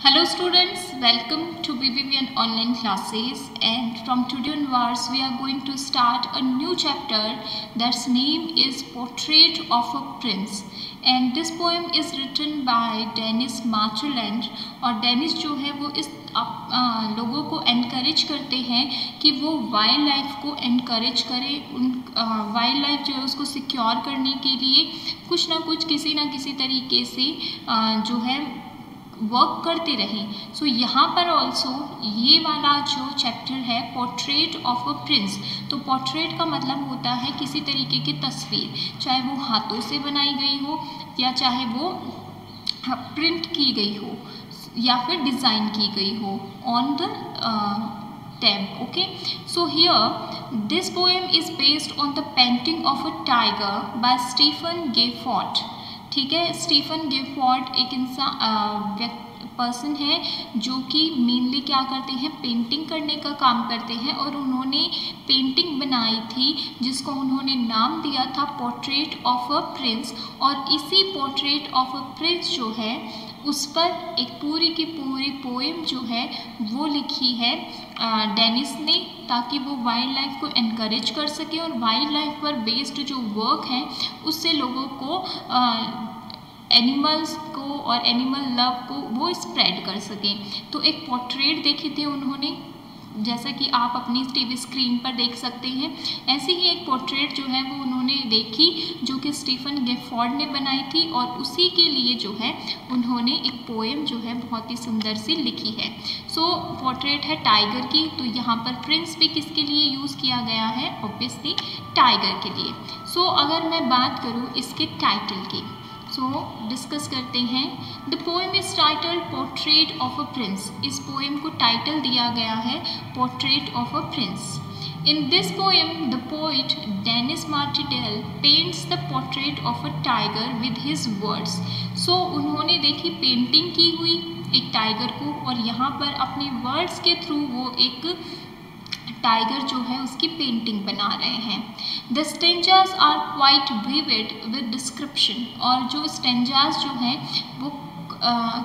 Hello students, welcome to BBVN online classes, and from today onwards we are going to start a new chapter that's name is Portrait of a Prince, and this poem is written by Denis Machuland। और Dennis जो है वो इस लोगों को encourage करते हैं कि वो वाइल्ड लाइफ को एनकरेज करें, उन वाइल्ड लाइफ जो है उसको सिक्योर करने के लिए कुछ ना कुछ किसी ना किसी तरीके से जो है वर्क करते रहें। सो यहाँ पर ऑल्सो ये वाला जो चैप्टर है पोर्ट्रेट ऑफ अ प्रिंस, तो पोर्ट्रेट का मतलब होता है किसी तरीके की तस्वीर, चाहे वो हाथों से बनाई गई हो या चाहे वो प्रिंट की गई हो या फिर डिज़ाइन की गई हो on the temp. Okay, so here this poem is based on the painting of a tiger by Stephen Gayford. ठीक है, स्टीफन गेफोर्ड एक इंसान पर्सन है जो कि मेनली क्या करते हैं, पेंटिंग करने का काम करते हैं, और उन्होंने पेंटिंग बनाई थी जिसको उन्होंने नाम दिया था पोर्ट्रेट ऑफ अ प्रिंस। और इसी पोर्ट्रेट ऑफ अ प्रिंस जो है उस पर एक पूरी की पूरी पोएम जो है वो लिखी है डेनिस ने, ताकि वो वाइल्ड लाइफ को एनकरेज कर सके और वाइल्ड लाइफ पर बेस्ड जो वर्क है उससे लोगों को एनिमल्स को और एनिमल लव को वो स्प्रेड कर सकें। तो एक पोर्ट्रेट देखी थी उन्होंने, जैसा कि आप अपनी टीवी स्क्रीन पर देख सकते हैं, ऐसे ही एक पोर्ट्रेट जो है वो उन्होंने देखी जो कि स्टीफन गेफोर्ड ने बनाई थी, और उसी के लिए जो है उन्होंने एक पोएम जो है बहुत ही सुंदर सी लिखी है। सो पोर्ट्रेट है टाइगर की, तो यहाँ पर प्रिंस भी किसके लिए यूज़ किया गया है, ऑब्वियसली टाइगर के लिए। सो अगर मैं बात करूँ इसके टाइटल की, सो डिस्कस करते हैं। The poem is titled portrait of a prince. इस पोएम को टाइटल दिया गया है portrait of a prince. In this poem the poet Dennis Martinel paints the portrait of a tiger with his words. So उन्होंने देखी painting की हुई एक टाइगर को, और यहाँ पर अपने वर्ड्स के थ्रू वो एक टाइगर जो है उसकी पेंटिंग बना रहे हैं। The stanzas are quite vivid with description, और जो स्टेंजास जो हैं वो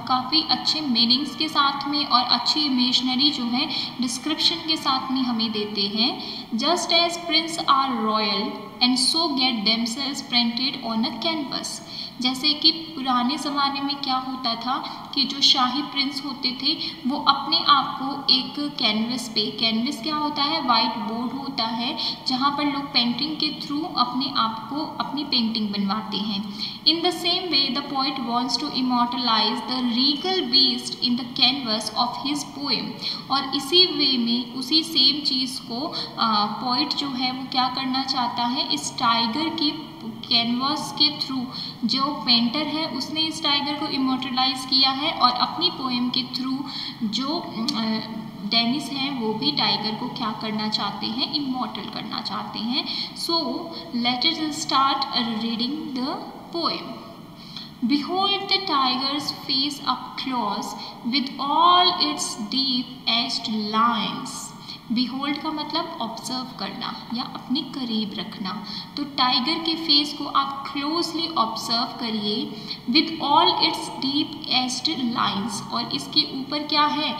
काफ़ी अच्छे मीनिंग्स के साथ में और अच्छी इमेजनरी जो है डिस्क्रिप्शन के साथ में हमें देते हैं। Just as prince are royal and so get themselves printed on a canvas. जैसे कि पुराने ज़माने में क्या होता था कि जो शाही प्रिंस होते थे वो अपने आप को एक कैनवस पे, कैनवस क्या होता है, वाइट बोर्ड होता है जहाँ पर लोग पेंटिंग के थ्रू अपने आप को अपनी पेंटिंग बनवाते हैं। In the same way the poet wants to immortalise the regal beast in the canvas of his poem. और इसी वे में उसी सेम चीज़ को पोइट जो है वो क्या करना चाहता है, इस टाइगर की कैनवास के थ्रू जो पेंटर है उसने इस टाइगर को इमॉर्टलाइज किया है, और अपनी पोएम के थ्रू जो डेनिस हैं वो भी टाइगर को क्या करना चाहते हैं, इमॉर्टल करना चाहते हैं। So let us start reading the poem. Behold the tiger's face up close with all its deep-edged lines. Behold का मतलब ऑब्जर्व करना या अपने करीब रखना। तो टाइगर के फेस को आप क्लोजली ऑब्जर्व करिए with all it's deep aged lines, और इसके ऊपर क्या है,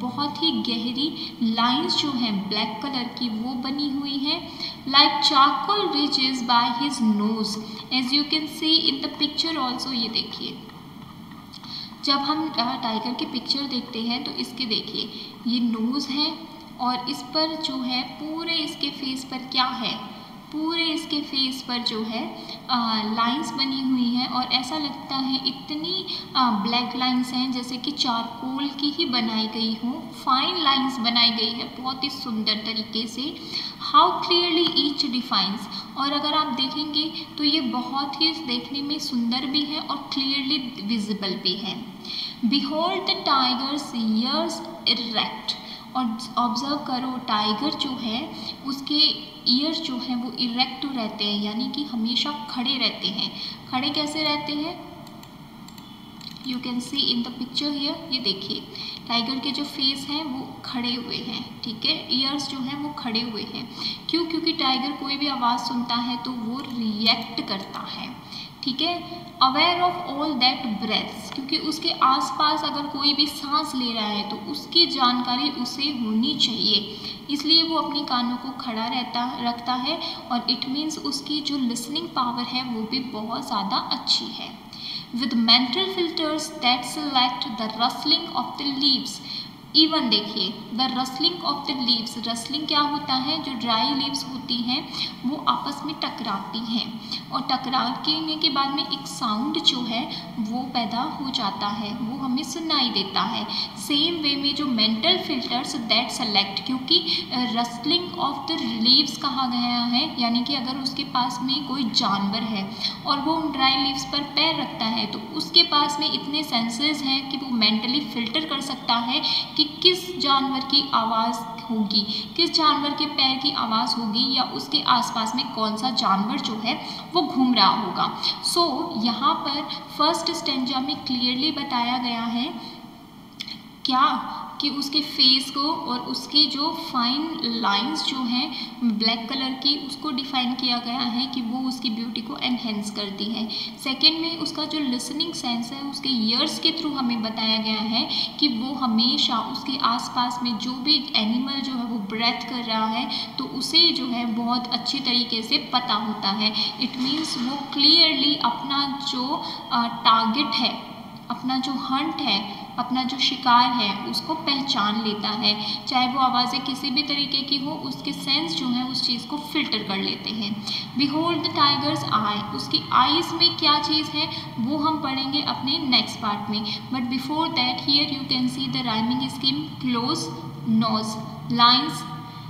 बहुत ही गहरी लाइंस जो हैं ब्लैक कलर की वो बनी हुई हैं। Like charcoal ridges by his nose as you can see in the picture also. ये देखिए, जब हम टाइगर की पिक्चर देखते हैं तो इसके देखिए ये नोज़ है, और इस पर जो है पूरे इसके फेस पर क्या है, पूरे इसके फेस पर जो है लाइंस बनी हुई हैं, और ऐसा लगता है इतनी ब्लैक लाइंस हैं जैसे कि चारकोल की ही बनाई गई हो, फाइन लाइंस बनाई गई है बहुत ही सुंदर तरीके से। हाउ क्लियरली ईच डिफाइंस, और अगर आप देखेंगे तो ये बहुत ही देखने में सुंदर भी है और क्लियरली विजिबल भी है। Behold the tigers years erect, और ऑब्जर्व करो टाइगर जो है उसके ईयर्स जो हैं वो इरेक्ट रहते हैं, यानी कि हमेशा खड़े रहते हैं। खड़े कैसे रहते हैं, you can see in the picture here. ये देखिए टाइगर के जो फेस हैं वो खड़े हुए हैं, ठीक है, ईयर्स जो हैं वो खड़े हुए हैं। क्यों, क्योंकि टाइगर कोई भी आवाज़ सुनता है तो वो रिएक्ट करता है, ठीक है, aware of all that breaths, क्योंकि उसके आसपास अगर कोई भी सांस ले रहा है तो उसकी जानकारी उसे होनी चाहिए, इसलिए वो अपनी कानों को खड़ा रखता है और इट मीन्स उसकी जो लिसनिंग पावर है वो भी बहुत ज़्यादा अच्छी है। With mental filters that select the rustling of the leaves, even देखिए the rustling of the leaves, rustling क्या होता है, जो ड्राई लीव्स होती हैं वो आपस में टकराती हैं और टकराने के बाद में एक साउंड जो है वो पैदा हो जाता है, वो हमें सुनाई देता है। सेम वे में जो मेंटल फिल्टर्स दैट सेलेक्ट, क्योंकि रसलिंग ऑफ द लीव्स कहा गया है, यानी कि अगर उसके पास में कोई जानवर है और वो उन ड्राई लीव्स पर पैर रखता है तो उसके पास में इतने सेंसेस हैं कि वो मेंटली फिल्टर कर सकता है कि किस जानवर की आवाज़ होगी, किस जानवर के पैर की आवाज़ होगी, या उसके आसपास में कौन सा जानवर जो है वो घूम रहा होगा। सो यहाँ पर फर्स्ट स्टेंजा में क्लियरली बताया गया है क्या कि उसके फेस को और उसकी जो फाइन लाइंस जो हैं ब्लैक कलर की, उसको डिफाइन किया गया है कि वो उसकी ब्यूटी को एनहेंस करती है। सेकंड में उसका जो लिसनिंग सेंस है उसके ईयर्स के थ्रू हमें बताया गया है कि वो हमेशा उसके आसपास में जो भी एनिमल जो है वो ब्रेथ कर रहा है तो उसे जो है बहुत अच्छी तरीके से पता होता है। इट मीन्स वो क्लियरली अपना जो टारगेट है, अपना जो हंट है, अपना जो शिकार है उसको पहचान लेता है, चाहे वो आवाज़ें किसी भी तरीके की हो, उसके सेंस जो है उस चीज़ को फिल्टर कर लेते हैं। बिहोल्ड द टाइगर्स आई, उसकी आईज में क्या चीज़ है वो हम पढ़ेंगे अपने नेक्स्ट पार्ट में, but before that here you can see the rhyming scheme, close, nose, lines,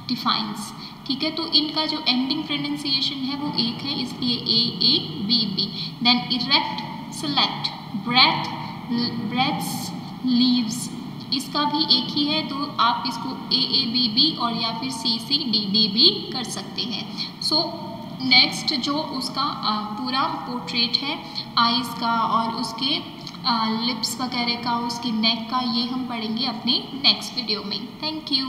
defiance. ठीक है, तो इनका जो एंडिंग प्रोनाउंसिएशन है वो एक है, इसलिए A B B. Then erect, select, breath, breaths, leaves, इसका भी एक ही है, तो आप इसको ए बी बी और या फिर सी डी डी भी कर सकते हैं। सो नेक्स्ट जो उसका पूरा पोर्ट्रेट है आईज का और उसके लिप्स वगैरह का, उसकी नेक का, ये हम पढ़ेंगे अपने नेक्स्ट वीडियो में। Thank you.